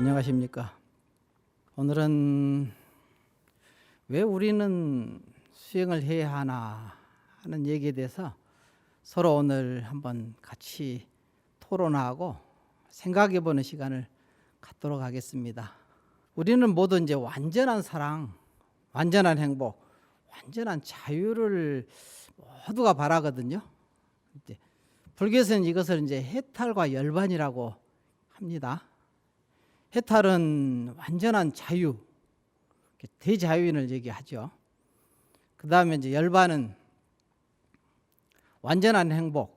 안녕하십니까. 오늘은 왜 우리는 수행을 해야 하나 하는 얘기에 대해서 서로 오늘 한번 같이 토론하고 생각해 보는 시간을 갖도록 하겠습니다. 우리는 모두 이제 완전한 사랑, 완전한 행복, 완전한 자유를 모두가 바라거든요. 이제 불교에서는 이것을 이제 해탈과 열반이라고 합니다. 해탈은 완전한 자유, 대자유인을 얘기하죠. 그 다음에 이제 열반은 완전한 행복,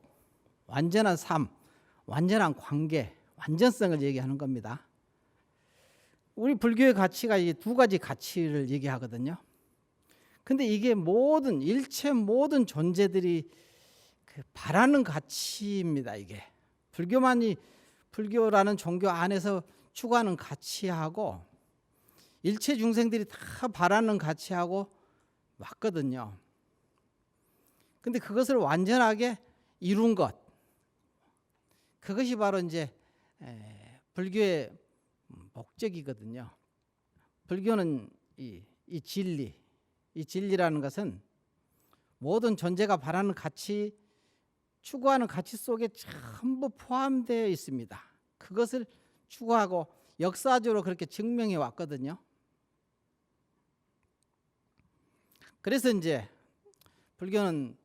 완전한 삶, 완전한 관계, 완전성을 얘기하는 겁니다. 우리 불교의 가치가 이 두 가지 가치를 얘기하거든요. 근데 이게 일체 모든 존재들이 바라는 가치입니다. 이게 불교라는 종교 안에서 추구하는 가치하고 일체 중생들이 다 바라는 가치하고 맞거든요. 근데 그것을 완전하게 이룬 것, 그것이 바로 이제 불교의 목적이거든요. 불교는 이 진리라는 것은 모든 존재가 바라는 가치, 추구하는 가치 속에 전부 포함되어 있습니다. 그것을 추구하고 역사적으로 그렇게 증명해 왔거든요. 그래서 이제 불교는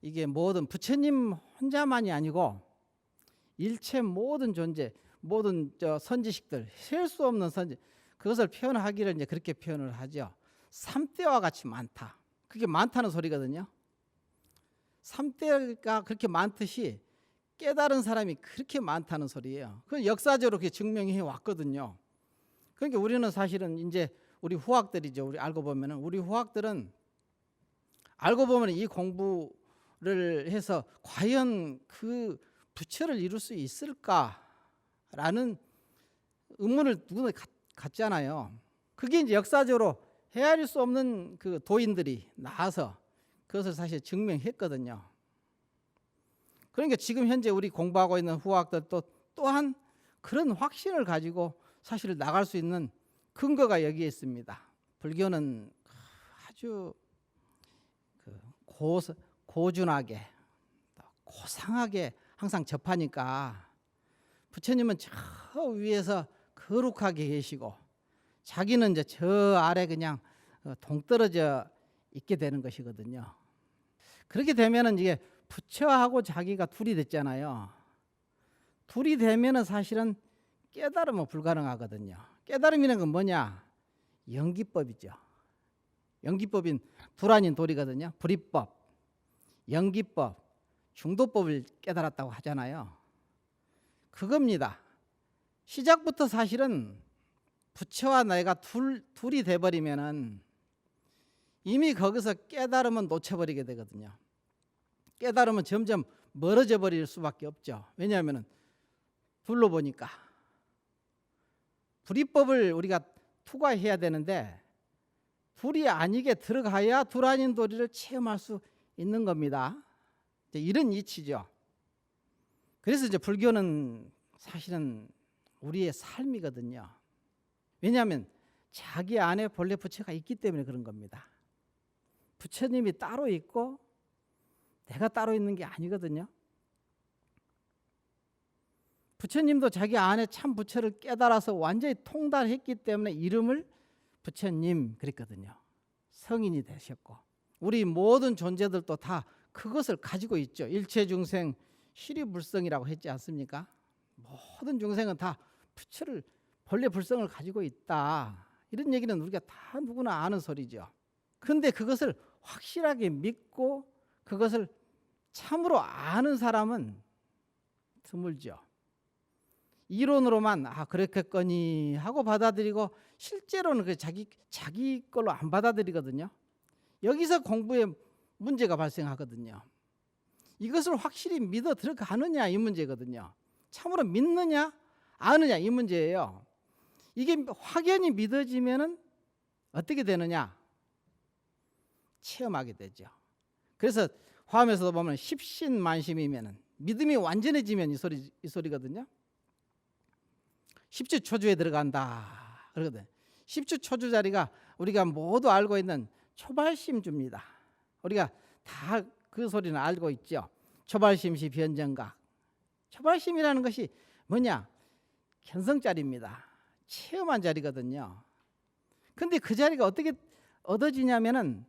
이게 모든 부처님 혼자만이 아니고 일체 모든 존재, 모든 선지식들, 셀 수 없는 선지, 그것을 표현하기를 이제 그렇게 표현을 하죠. 삼대와 같이 많다. 그게 많다는 소리거든요. 삼대가 그렇게 많듯이 깨달은 사람이 그렇게 많다는 소리예요. 그건 역사적으로 그렇게 증명해 왔거든요. 그러니까 우리는 사실은 이제 우리 후학들이죠. 우리 알고 보면은 우리 후학들은 알고 보면 이 공부를 해서 과연 그 부처를 이룰 수 있을까라는 의문을 누구나 갖잖아요. 그게 이제 역사적으로 헤아릴 수 없는 그 도인들이 나와서 그것을 사실 증명했거든요. 그러니까 지금 현재 우리 공부하고 있는 후학들도 또한 그런 확신을 가지고 사실 나갈 수 있는 근거가 여기에 있습니다. 불교는 아주 고준하게, 고상하게 항상 접하니까 부처님은 저 위에서 거룩하게 계시고 자기는 이제 저 아래 그냥 동떨어져 있게 되는 것이거든요. 그렇게 되면은 이게 부처하고 자기가 둘이 됐잖아요. 둘이 되면은 사실은 깨달음은 불가능하거든요. 깨달음이라는 건 뭐냐? 연기법이죠. 연기법인 둘 아닌 돌이거든요. 불이법, 연기법, 중도법을 깨달았다고 하잖아요. 그겁니다. 시작부터 사실은 부처와 내가 둘이 돼버리면은 이미 거기서 깨달음은 놓쳐버리게 되거든요. 깨달음은 점점 멀어져 버릴 수밖에 없죠. 왜냐하면 둘로 보니까 불이법을 우리가 투과해야 되는데 둘이 아니게 들어가야 둘 아닌 도리를 체험할 수 있는 겁니다. 이런 이치죠. 그래서 이제 불교는 사실은 우리의 삶이거든요. 왜냐하면 자기 안에 본래 부처가 있기 때문에 그런 겁니다. 부처님이 따로 있고 내가 따로 있는 게 아니거든요. 부처님도 자기 안에 참 부처를 깨달아서 완전히 통달했기 때문에 이름을 부처님 그랬거든요. 성인이 되셨고 우리 모든 존재들도 다 그것을 가지고 있죠. 일체중생 실이불성이라고 했지 않습니까? 모든 중생은 다 부처를 본래 불성을 가지고 있다. 이런 얘기는 우리가 다 누구나 아는 소리죠. 그런데 그것을 확실하게 믿고 그것을 참으로 아는 사람은 드물죠. 이론으로만 그렇겠거니 하고 받아들이고 실제로는 그 자기 걸로 안 받아들이거든요. 여기서 공부에 문제가 발생하거든요. 이것을 확실히 믿어 들어가느냐 이 문제거든요. 참으로 믿느냐 아느냐 이 문제예요. 이게 확연히 믿어지면은 어떻게 되느냐? 체험하게 되죠. 그래서 화엄에서도 보면 십신만심이면은 믿음이 완전해지면 이 소리거든요. 십주초주에 들어간다 그러거든. 십주초주 자리가 우리가 모두 알고 있는 초발심주입니다. 우리가 다 그 소리는 알고 있죠. 초발심시 변정각. 초발심이라는 것이 뭐냐? 견성자리입니다. 체험한 자리거든요. 근데 그 자리가 어떻게 얻어지냐면은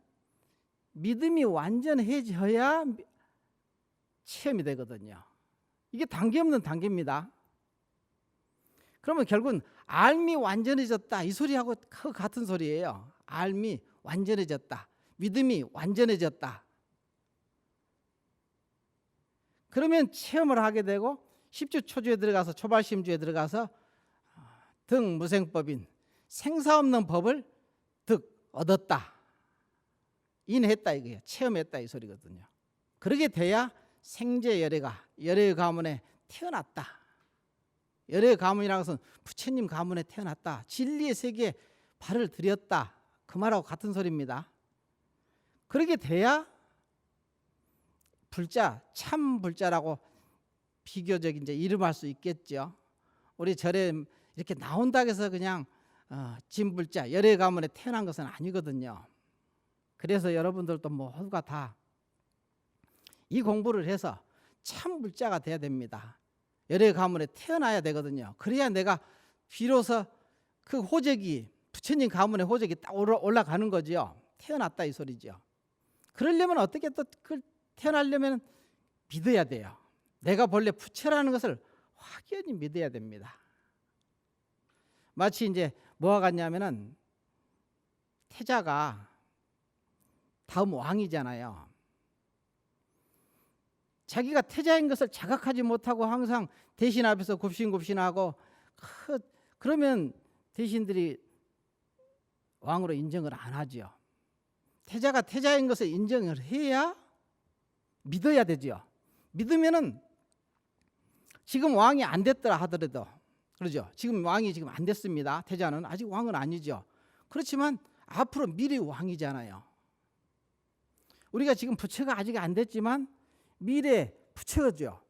믿음이 완전해져야 체험이 되거든요. 이게 단계 없는 단계입니다. 그러면 결국은 알미 완전해졌다 이 소리하고 같은 소리예요. 알미 완전해졌다. 믿음이 완전해졌다. 그러면 체험을 하게 되고 십주초주에 들어가서 초발심주에 들어가서 등무생법인 생사 없는 법을 득 얻었다. 인했다 이거예요. 체험했다 이 소리거든요. 그러게 돼야 생제 열애의 가문에 태어났다. 열애의 가문이라는 것은 부처님 가문에 태어났다. 진리의 세계에 발을 들였다. 그 말하고 같은 소리입니다. 그러게 돼야 불자, 참 불자라고 비교적 이제 이름할 수 있겠죠. 우리 절에 이렇게 나온다고 해서 그냥 진불자, 열애 가문에 태어난 것은 아니거든요. 그래서 여러분들도 모두가 다 이 공부를 해서 참 불자가 돼야 됩니다. 열애 가문에 태어나야 되거든요. 그래야 내가 비로소 그 호적이 부처님 가문의 호적이 딱 올라가는 거죠. 태어났다 이 소리죠. 그러려면 어떻게 또 태어나려면 믿어야 돼요. 내가 본래 부처라는 것을 확연히 믿어야 됩니다. 마치 이제 뭐와 같냐면은 태자가 다음 왕이잖아요. 자기가 태자인 것을 자각하지 못하고 항상 대신 앞에서 굽신굽신하고 그러면 대신들이 왕으로 인정을 안 하죠. 태자가 태자인 것을 인정을 해야 믿어야 되죠. 믿으면은 지금 왕이 안 됐더라 하더라도 그러죠. 지금 왕이 지금 안 됐습니다. 태자는 아직 왕은 아니죠. 그렇지만 앞으로 미래 왕이잖아요. 우리가 지금 부처가 아직 안 됐지만 미래 부처죠.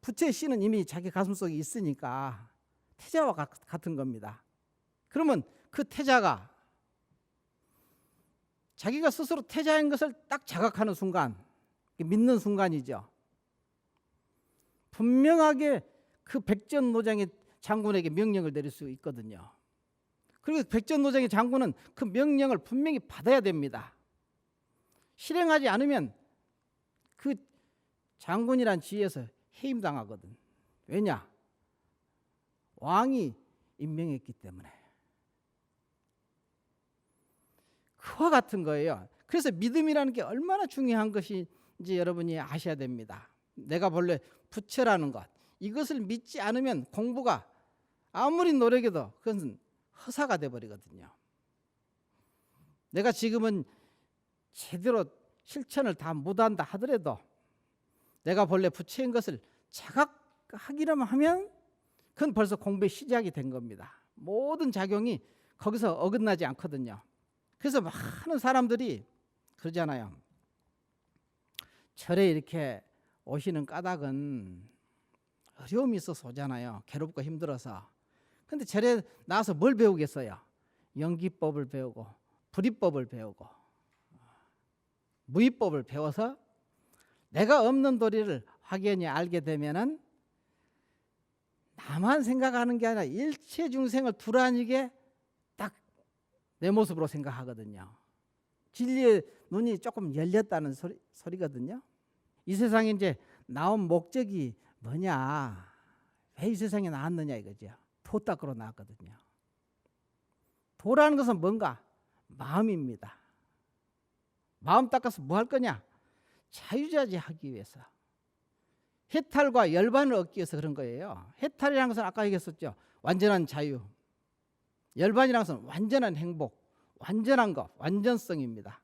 부처의 씨는 이미 자기 가슴속에 있으니까 태자와 같은 겁니다. 그러면 그 태자가 자기가 스스로 태자인 것을 딱 자각하는 순간, 믿는 순간이죠. 분명하게 그 백전노장의 장군에게 명령을 내릴 수 있거든요. 그리고 백전노장의 장군은 그 명령을 분명히 받아야 됩니다. 실행하지 않으면 그 장군이란 지위에서 해임당하거든. 왜냐? 왕이 임명했기 때문에. 그와 같은 거예요. 그래서 믿음이라는 게 얼마나 중요한 것인지 여러분이 아셔야 됩니다. 내가 본래 부처라는 것, 이것을 믿지 않으면 공부가 아무리 노력해도 그것은 허사가 돼버리거든요. 내가 지금은 제대로 실천을 다 못한다 하더라도 내가 본래 부처인 것을 자각하기만 하면 그건 벌써 공부의 시작이 된 겁니다. 모든 작용이 거기서 어긋나지 않거든요. 그래서 많은 사람들이 그러잖아요. 절에 이렇게 오시는 까닭은 어려움이 있어서 오잖아요. 괴롭고 힘들어서. 근데 절에 나와서 뭘 배우겠어요? 연기법을 배우고 불이법을 배우고 무의법을 배워서 내가 없는 도리를 확연히 알게 되면은 나만 생각하는 게 아니라 일체 중생을 두루안이게 딱 내 모습으로 생각하거든요. 진리의 눈이 조금 열렸다는 소리거든요. 이 세상에 이제 나온 목적이 뭐냐? 왜 이 세상에 나왔느냐 이거죠. 도 닦으러 나왔거든요. 도라는 것은 뭔가? 마음입니다. 마음 닦아서 뭐 할 거냐? 자유자재하기 위해서. 해탈과 열반을 얻기 위해서 그런 거예요. 해탈이라는 것은 아까 얘기했었죠. 완전한 자유. 열반이라는 것은 완전한 행복, 완전한 것, 완전성입니다.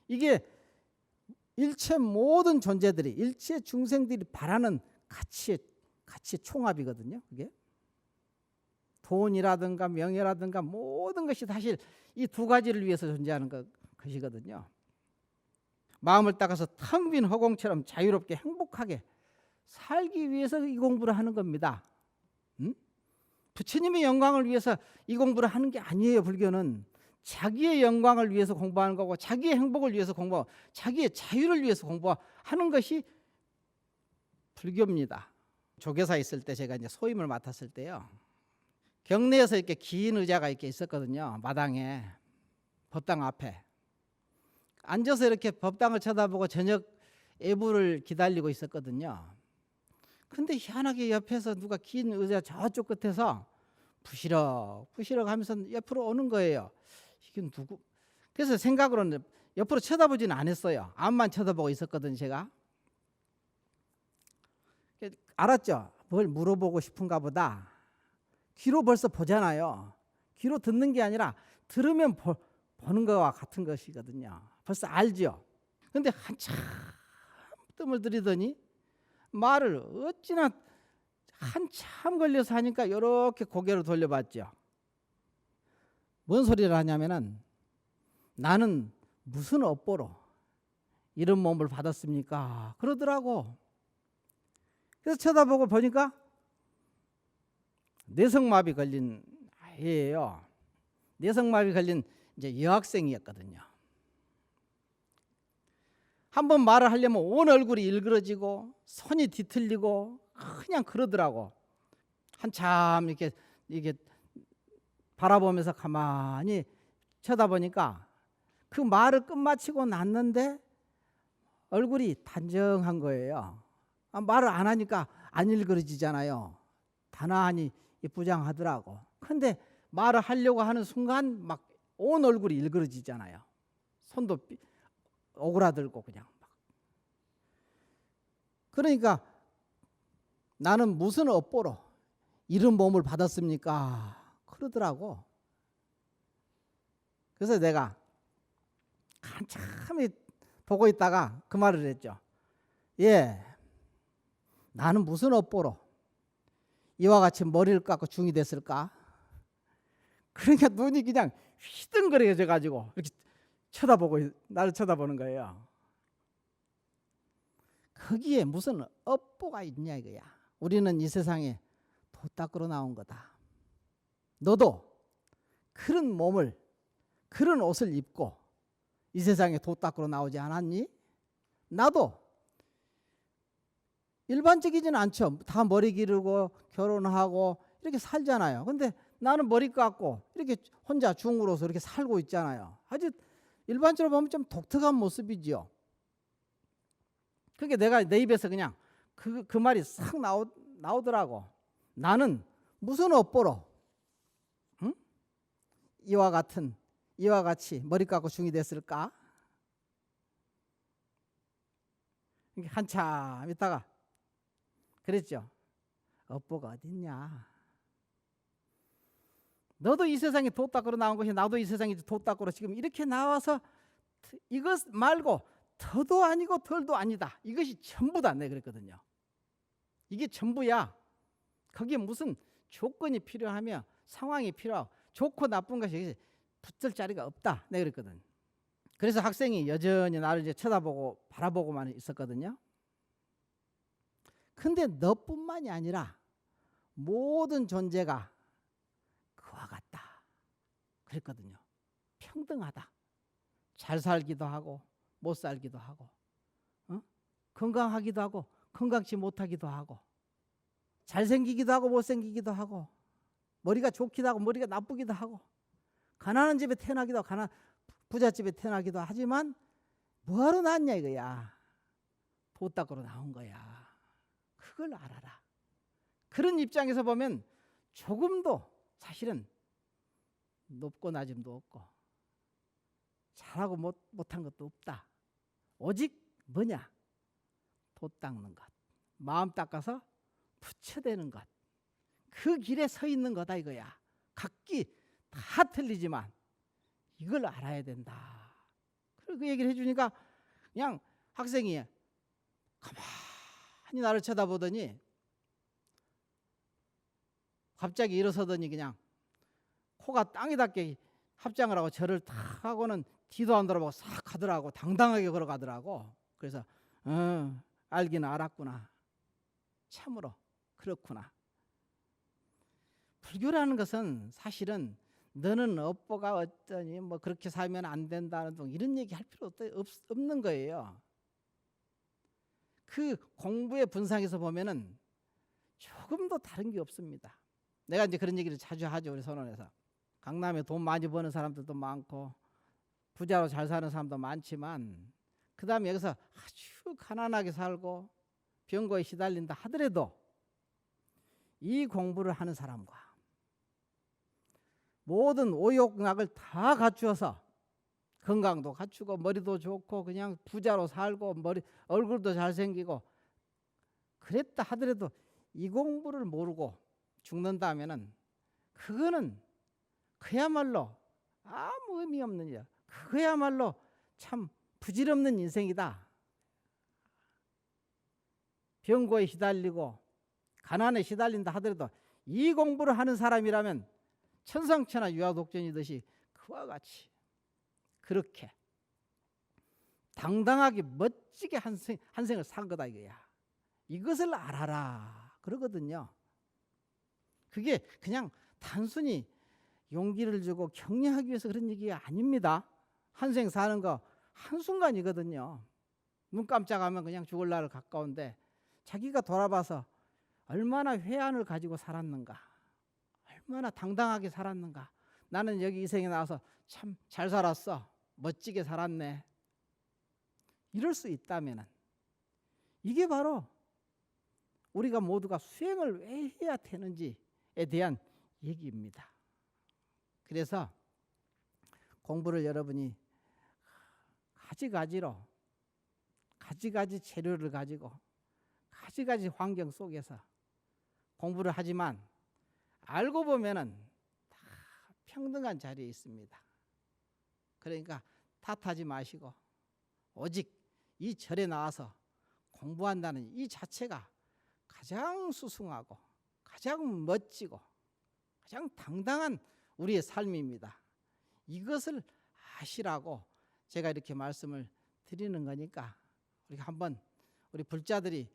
이게 일체 모든 존재들이, 일체 중생들이 바라는 가치의 총합이거든요. 그게 돈이라든가 명예라든가 모든 것이 사실 이 두 가지를 위해서 존재하는 것이거든요. 마음을 닦아서 텅 빈 허공처럼 자유롭게 행복하게 살기 위해서 이 공부를 하는 겁니다. 부처님의 영광을 위해서 이 공부를 하는 게 아니에요. 불교는 자기의 영광을 위해서 공부하는 거고, 자기의 행복을 위해서 공부하고, 자기의 자유를 위해서 공부하는 것이 불교입니다. 조교사 있을 때 제가 이제 소임을 맡았을 때요, 경내에서 이렇게 긴 의자가 이렇게 있었거든요. 마당에, 법당 앞에 앉아서 이렇게 법당을 쳐다보고 저녁 애부를 기다리고 있었거든요. 근데 희한하게 옆에서 누가 긴 의자 저쪽 끝에서 부시럭 하면서 옆으로 오는 거예요. 이게 누구? 그래서 생각으로는 옆으로 쳐다보지는 않았어요. 앞만 쳐다보고 있었거든요. 제가 알았죠. 뭘 물어보고 싶은가 보다. 귀로 벌써 보잖아요. 귀로 듣는 게 아니라 들으면 보는 거와 같은 것이거든요. 벌써 알죠. 근데 한참 뜸을 들이더니 말을 어찌나 한참 걸려서 하니까 이렇게 고개를 돌려봤죠. 뭔 소리를 하냐면은, 나는 무슨 업보로 이런 몸을 받았습니까? 그러더라고. 그래서 쳐다보고 보니까 뇌성마비 걸린 아이예요. 뇌성마비 걸린 이제 여학생이었거든요. 한번 말을 하려면 온 얼굴이 일그러지고 손이 뒤틀리고 그냥 그러더라고. 한참 이렇게 바라보면서 가만히 쳐다보니까 그 말을 끝마치고 났는데 얼굴이 단정한 거예요. 말을 안 하니까 안 일그러지잖아요. 단아하니 부장하더라고. 근데 말을 하려고 하는 순간 막 온 얼굴이 일그러지잖아요. 손도 오그라들고 그냥 막. 그러니까 나는 무슨 업보로 이런 몸을 받았습니까? 그러더라고. 그래서 내가 한참 보고 있다가 그 말을 했죠. 예, 나는 무슨 업보로 이와 같이 머리를 깎고 중이 됐을까? 그러니까 눈이 그냥 휘둥그레져 가지고 이렇게 나를 쳐다보는 거예요. 거기에 무슨 업보가 있냐 이거야. 우리는 이 세상에 도 닦으러 나온 거다. 너도 그런 몸을, 그런 옷을 입고 이 세상에 도 닦으러 나오지 않았니? 나도 일반적이지는 않죠. 다 머리 기르고 결혼하고 이렇게 살잖아요. 근데 나는 머리 깎고 이렇게 혼자 중으로서 이렇게 살고 있잖아요. 아주 일반적으로 보면 좀 독특한 모습이지요. 그게 내가 내 입에서 그냥 그 말이 싹 나오더라고. 나는 무슨 업보로 이와 같이 머리 깎고 중이 됐을까? 한참 있다가 그랬죠. 업보가 어딨냐? 너도 이 세상에 도 닦으러 나온 것이 나도 이 세상에 도 닦으러 지금 이렇게 나와서 이것 말고 더도 아니고 덜도 아니다. 이것이 전부다. 내가 그랬거든요. 이게 전부야. 거기에 무슨 조건이 필요하며 상황이 필요하고 좋고 나쁜 것이 붙을 자리가 없다. 내가 그랬거든. 그래서 학생이 여전히 나를 이제 쳐다보고 바라보고만 있었거든요. 근데 너뿐만이 아니라 모든 존재가 그와 같다. 그랬거든요. 평등하다. 잘 살기도 하고 못 살기도 하고, 건강하기도 하고 건강치 못하기도 하고, 잘생기기도 하고 못생기기도 하고, 머리가 좋기도 하고 머리가 나쁘기도 하고, 가난한 집에 태어나기도 하고 부잣집에 태어나기도 하지만 뭐하러 낳았냐 이거야. 도 닦으러 나온 거야. 그걸 알아라. 그런 입장에서 보면 조금도 사실은 높고 낮음도 없고 잘하고 못한 것도 없다. 오직 뭐냐? 도 닦는 것, 마음 닦아서 부처되는 것, 그 길에 서 있는 거다 이거야. 각기 다 틀리지만 이걸 알아야 된다. 그 얘기를 해주니까 그냥 학생이 가만히 나를 쳐다보더니 갑자기 일어서더니 그냥 코가 땅에 닿게 합장을 하고 절을 탁 하고는 뒤도 안 돌아보고 싹 가더라고. 당당하게 걸어가더라고. 그래서 알기는 알았구나. 참으로 그렇구나. 불교라는 것은 사실은 너는 업보가 어떠니 뭐 그렇게 살면 안 된다는 등 이런 얘기 할 필요 없는 거예요. 그 공부의 분상에서 보면은 조금도 다른 게 없습니다. 내가 이제 그런 얘기를 자주 하죠. 우리 선원에서. 강남에 돈 많이 버는 사람들도 많고 부자로 잘 사는 사람도 많지만 그 다음에 여기서 아주 가난하게 살고 병고에 시달린다 하더라도 이 공부를 하는 사람과 모든 오욕락을 다 갖추어서 건강도 갖추고 머리도 좋고 그냥 부자로 살고 얼굴도 잘생기고 그랬다 하더라도 이 공부를 모르고 죽는다 하면은 그거는 그야말로 아무 의미 없는 일, 그야말로 참 부질없는 인생이다. 병고에 시달리고 가난에 시달린다 하더라도 이 공부를 하는 사람이라면 천상천하 유아독존이듯이 그와 같이 그렇게 당당하게 멋지게 한 생을 산 거다 이거야. 이것을 알아라 그러거든요. 그게 그냥 단순히 용기를 주고 격려하기 위해서 그런 얘기가 아닙니다. 한 생 사는 거 한순간이거든요. 눈 깜짝하면 그냥 죽을 날 가까운데 자기가 돌아봐서 얼마나 회한을 가지고 살았는가, 얼마나 당당하게 살았는가. 나는 여기 이 생에 나와서 참 잘 살았어, 멋지게 살았네, 이럴 수 있다면 이게 바로 우리가 모두가 수행을 왜 해야 되는지에 대한 얘기입니다. 그래서 공부를 여러분이 가지가지로 가지가지 재료를 가지고 가지가지 환경 속에서 공부를 하지만 알고 보면은 다 평등한 자리에 있습니다. 그러니까 탓하지 마시고 오직 이 절에 나와서 공부한다는 이 자체가 가장 수승하고 가장 멋지고 가장 당당한 우리의 삶입니다. 이것을 아시라고 제가 이렇게 말씀을 드리는 거니까 우리가 한번 우리 불자들이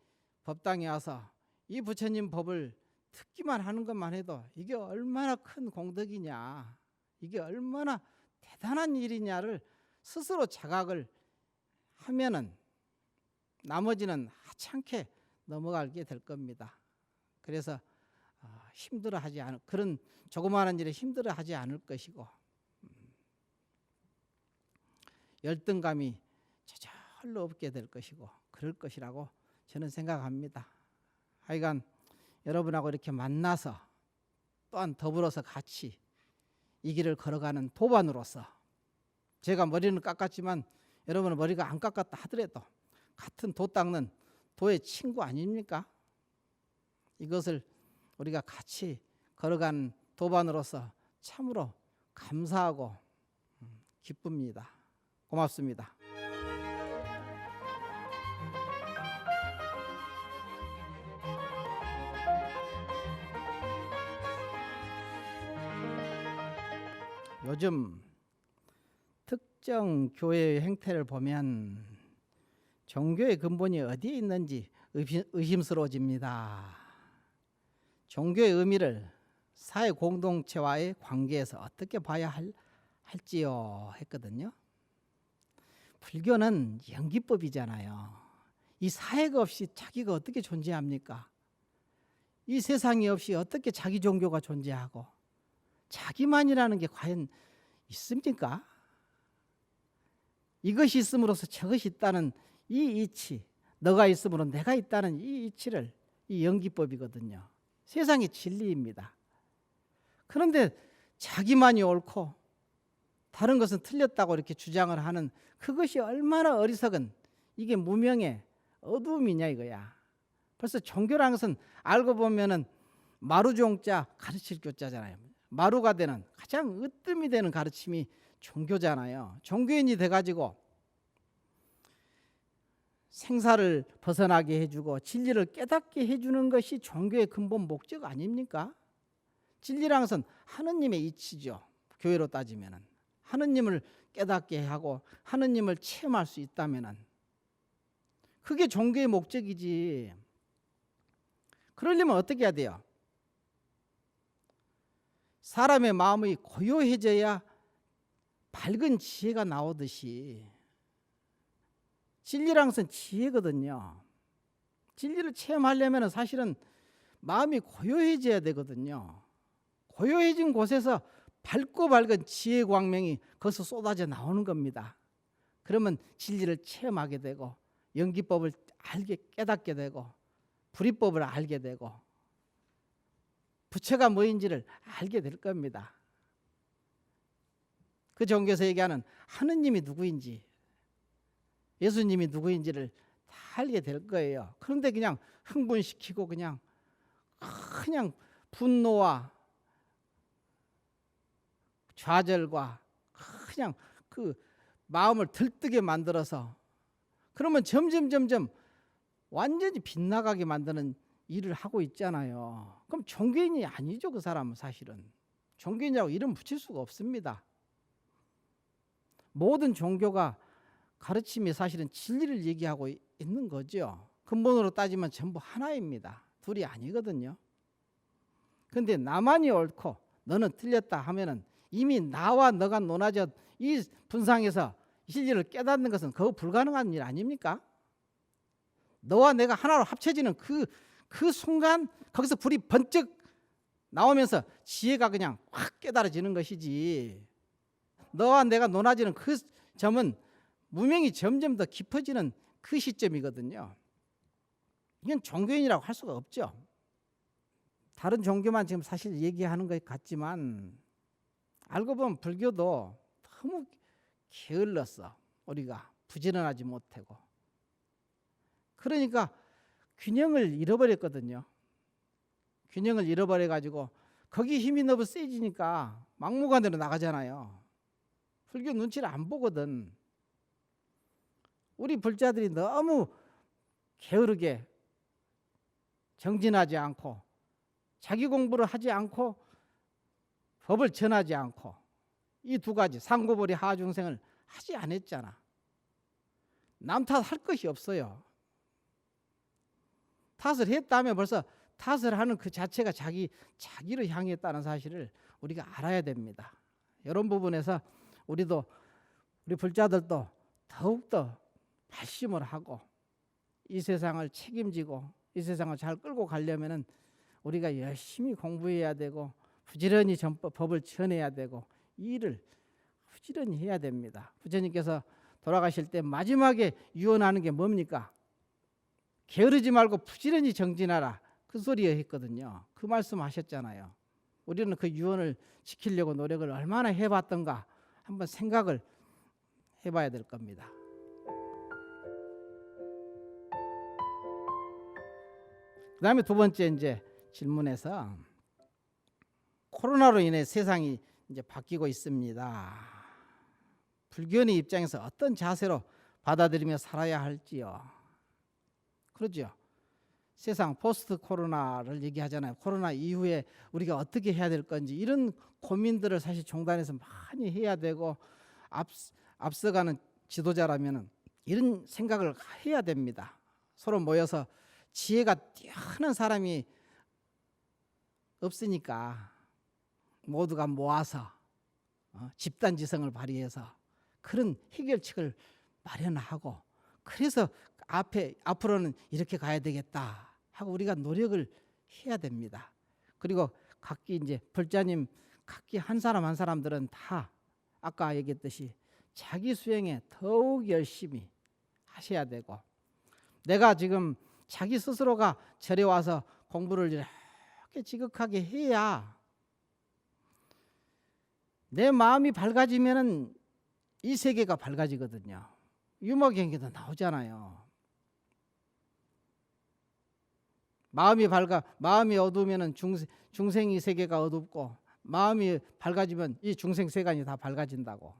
법당에 와서 이 부처님 법을 듣기만 하는 것만 해도 이게 얼마나 큰 공덕이냐, 이게 얼마나 대단한 일이냐를 스스로 자각을 하면은 나머지는 하찮게 넘어가게 될 겁니다. 그래서 힘들어하지 않을, 그런 조그마한 일에 힘들어하지 않을 것이고 열등감이 저절로 없게 될 것이고 그럴 것이라고 저는 생각합니다. 하여간 여러분하고 이렇게 만나서 또한 더불어서 같이 이 길을 걸어가는 도반으로서 제가 머리는 깎았지만 여러분은 머리가 안 깎았다 하더라도 같은 도 닦는 도의 친구 아닙니까? 이것을 우리가 같이 걸어가는 도반으로서 참으로 감사하고 기쁩니다. 고맙습니다. 요즘 특정 교회의 행태를 보면 종교의 근본이 어디에 있는지 의심스러워집니다. 종교의 의미를 사회 공동체와의 관계에서 어떻게 봐야 할지요 했거든요. 불교는 연기법이잖아요. 이 사회가 없이 자기가 어떻게 존재합니까? 이 세상이 없이 어떻게 자기 종교가 존재하고 자기만이라는 게 과연 있습니까? 이것이 있음으로써 저것이 있다는 이 이치, 너가 있음으로 내가 있다는 이 이치를, 이 연기법이거든요. 세상의 진리입니다. 그런데 자기만이 옳고 다른 것은 틀렸다고 이렇게 주장을 하는 그것이 얼마나 어리석은, 이게 무명의 어두움이냐 이거야. 벌써 종교라는 것은 알고 보면은 마루종자 가르칠 교자잖아요. 마루가 되는, 가장 으뜸이 되는 가르침이 종교잖아요. 종교인이 돼가지고 생사를 벗어나게 해주고 진리를 깨닫게 해주는 것이 종교의 근본 목적 아닙니까? 진리라는 것은 하느님의 이치죠. 교회로 따지면은 하느님을 깨닫게 하고 하느님을 체험할 수 있다면은 그게 종교의 목적이지. 그러려면 어떻게 해야 돼요? 사람의 마음이 고요해져야 밝은 지혜가 나오듯이 진리란 것은 지혜거든요. 진리를 체험하려면 사실은 마음이 고요해져야 되거든요. 고요해진 곳에서 밝고 밝은 지혜의 광명이 거기서 쏟아져 나오는 겁니다. 그러면 진리를 체험하게 되고 연기법을 깨닫게 되고 불이법을 알게 되고 부처가 뭐인지를 알게 될 겁니다. 그 종교에서 얘기하는 하느님이 누구인지 예수님이 누구인지를 다 알게 될 거예요. 그런데 그냥 흥분시키고 그냥 분노와 좌절과 그냥 그 마음을 들뜨게 만들어서 그러면 점점 완전히 빗나가게 만드는 일을 하고 있잖아요. 그럼 종교인이 아니죠. 그 사람은 사실은 종교인이라고 이름 붙일 수가 없습니다. 모든 종교가 가르침이 사실은 진리를 얘기하고 있는 거죠. 근본으로 따지면 전부 하나입니다. 둘이 아니거든요. 그런데 나만이 옳고 너는 틀렸다 하면은 이미 나와 너가 논하져 이 분상에서 진리를 깨닫는 것은 거의 불가능한 일 아닙니까? 너와 내가 하나로 합쳐지는 그 순간 거기서 불이 번쩍 나오면서 지혜가 그냥 확 깨달아지는 것이지, 너와 내가 논하지는 그 점은 무명이 점점 더 깊어지는 그 시점이거든요. 이건 종교인이라고 할 수가 없죠. 다른 종교만 지금 사실 얘기하는 것 같지만 알고 보면 불교도 너무 게을렀어. 우리가 부지런하지 못하고. 그러니까 균형을 잃어버렸거든요. 균형을 잃어버려가지고 거기 힘이 너무 세지니까 막무가내로 나가잖아요. 불교 눈치를 안 보거든. 우리 불자들이 너무 게으르게 정진하지 않고 자기 공부를 하지 않고 법을 전하지 않고 이 두 가지 상고벌이 하중생을 하지 않았잖아. 남 탓할 것이 없어요. 탓을 했다면 벌써 탓을 하는 그 자체가 자기를 향했다는 사실을 우리가 알아야 됩니다. 이런 부분에서 우리 불자들도 더욱더 발심을 하고 이 세상을 책임지고 이 세상을 잘 끌고 가려면은 우리가 열심히 공부해야 되고 부지런히 법을 전해야 되고 이 일을 부지런히 해야 됩니다. 부처님께서 돌아가실 때 마지막에 유언하는 게 뭡니까? 게으르지 말고 부지런히 정진하라. 그 소리 했거든요. 그 말씀 하셨잖아요. 우리는 그 유언을 지키려고 노력을 얼마나 해봤던가 한번 생각을 해봐야 될 겁니다. 그 다음에 두 번째 이제 질문에서 코로나로 인해 세상이 이제 바뀌고 있습니다. 불교인의 입장에서 어떤 자세로 받아들이며 살아야 할지요. 그러죠. 세상 포스트 코로나를 얘기하잖아요. 코로나 이후에 우리가 어떻게 해야 될 건지 이런 고민들을 사실 종단에서 많이 해야 되고 앞서가는 지도자라면 이런 생각을 해야 됩니다. 서로 모여서 지혜가 뛰어난 사람이 없으니까 모두가 모아서 집단지성을 발휘해서 그런 해결책을 마련하고 그래서 앞으로는 이렇게 가야 되겠다 하고 우리가 노력을 해야 됩니다. 그리고 각기 이제 불자님 각기 한 사람 한 사람들은 다 아까 얘기했듯이 자기 수행에 더욱 열심히 하셔야 되고, 내가 지금 자기 스스로가 절에 와서 공부를 이렇게 지극하게 해야 내 마음이 밝아지면은 이 세계가 밝아지거든요. 유머경계도 나오잖아요. 마음이 어두우면은 중생이 세계가 어둡고 마음이 밝아지면 이 중생 세간이 다 밝아진다고.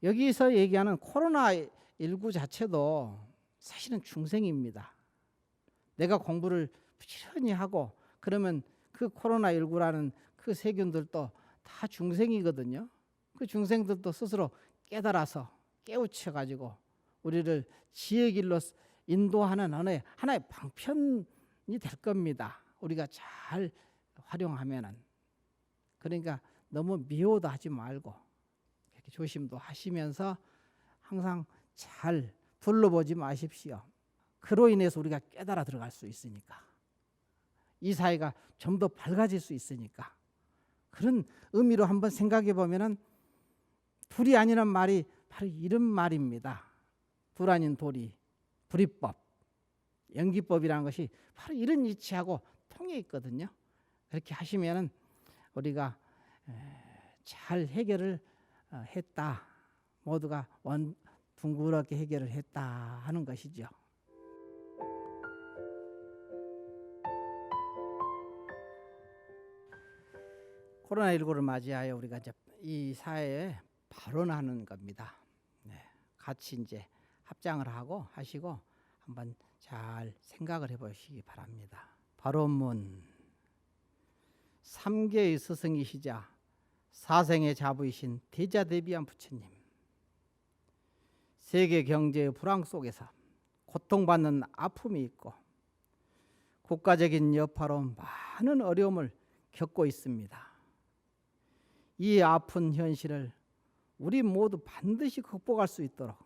여기서 얘기하는 코로나19 자체도 사실은 중생입니다. 내가 공부를 부지런히 하고 그러면 그 코로나19라는 그 세균들도 다 중생이거든요. 그 중생들도 스스로 깨달아서 깨우쳐가지고 우리를 지혜 길로 인도하는 하나의 방편이 될 겁니다. 우리가 잘 활용하면은. 그러니까 너무 미워도 하지 말고 이렇게 조심도 하시면서 항상 잘 둘러보지 마십시오. 그로 인해서 우리가 깨달아 들어갈 수 있으니까, 이 사회가 좀 더 밝아질 수 있으니까. 그런 의미로 한번 생각해 보면은 불이 아니란 말이 바로 이런 말입니다. 불 아닌 도리, 불이법, 연기법이라는 것이 바로 이런 이치하고 통해 있거든요. 그렇게 하시면은 우리가 잘 해결을 했다, 모두가 둥그렇게 해결을 했다 하는 것이죠. 코로나19를 맞이하여 우리가 이제 이 사회에 발언하는 겁니다. 네, 같이 이제 합장을 하시고 한번 잘 생각을 해보시기 바랍니다. 발언문. 3계의 스승이시자 사생의 자부이신 대자대비한 부처님, 세계 경제의 불황 속에서 고통받는 아픔이 있고 국가적인 여파로 많은 어려움을 겪고 있습니다. 이 아픈 현실을 우리 모두 반드시 극복할 수 있도록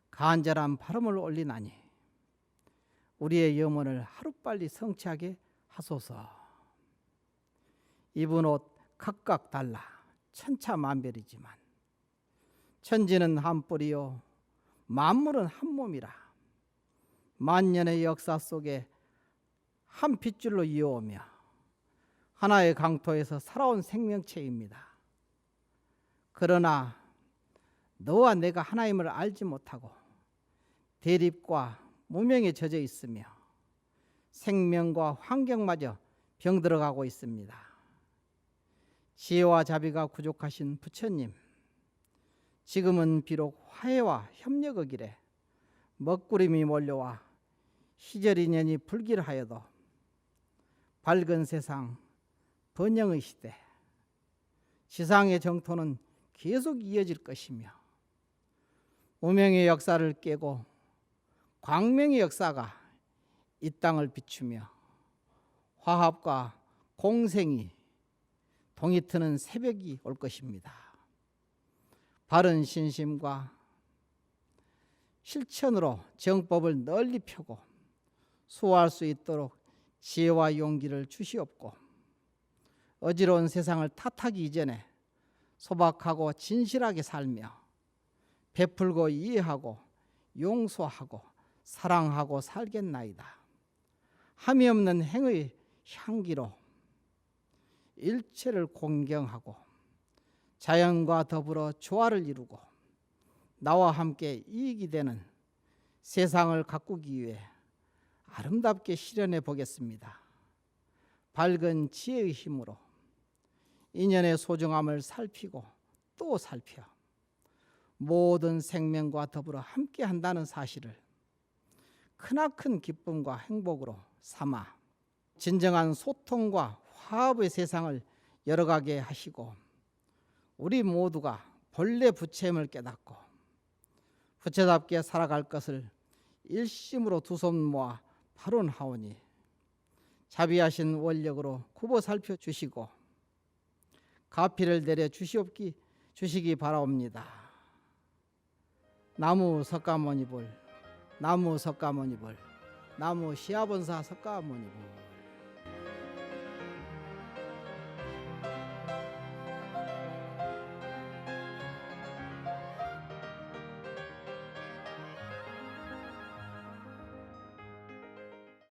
간절한 발음을 올리나니 우리의 염원을 하루빨리 성취하게 하소서. 입은 옷 각각 달라 천차만별이지만 천지는 한 뿌리요 만물은 한 몸이라. 만년의 역사 속에 한 핏줄로 이어오며 하나의 강토에서 살아온 생명체입니다. 그러나 너와 내가 하나임을 알지 못하고 대립과 무명에 젖어 있으며 생명과 환경마저 병들어가고 있습니다. 지혜와 자비가 부족하신 부처님, 지금은 비록 화해와 협력의 길에 먹구름이 몰려와 시절인연이 불기를 하여도 밝은 세상, 번영의 시대, 지상의 정토는 계속 이어질 것이며 무명의 역사를 깨고 광명의 역사가 이 땅을 비추며 화합과 공생이 동이 트는 새벽이 올 것입니다. 바른 신심과 실천으로 정법을 널리 펴고 수호할 수 있도록 지혜와 용기를 주시옵고 어지러운 세상을 탓하기 이전에 소박하고 진실하게 살며 베풀고 이해하고 용서하고 사랑하고 살겠나이다. 함이 없는 행의 향기로 일체를 공경하고 자연과 더불어 조화를 이루고 나와 함께 이익이 되는 세상을 가꾸기 위해 아름답게 실현해 보겠습니다. 밝은 지혜의 힘으로 인연의 소중함을 살피고 또 살펴 모든 생명과 더불어 함께 한다는 사실을 크나큰 기쁨과 행복으로 삼아 진정한 소통과 화합의 세상을 열어가게 하시고 우리 모두가 본래 부처임을 깨닫고 부처답게 살아갈 것을 일심으로 두 손 모아 발언하오니 자비하신 원력으로 굽어 살펴주시고 가피를 내려 주시기 바라옵니다. 나무 석가모니불, 나무 석가모니불, 나무 시아본사 석가모니불.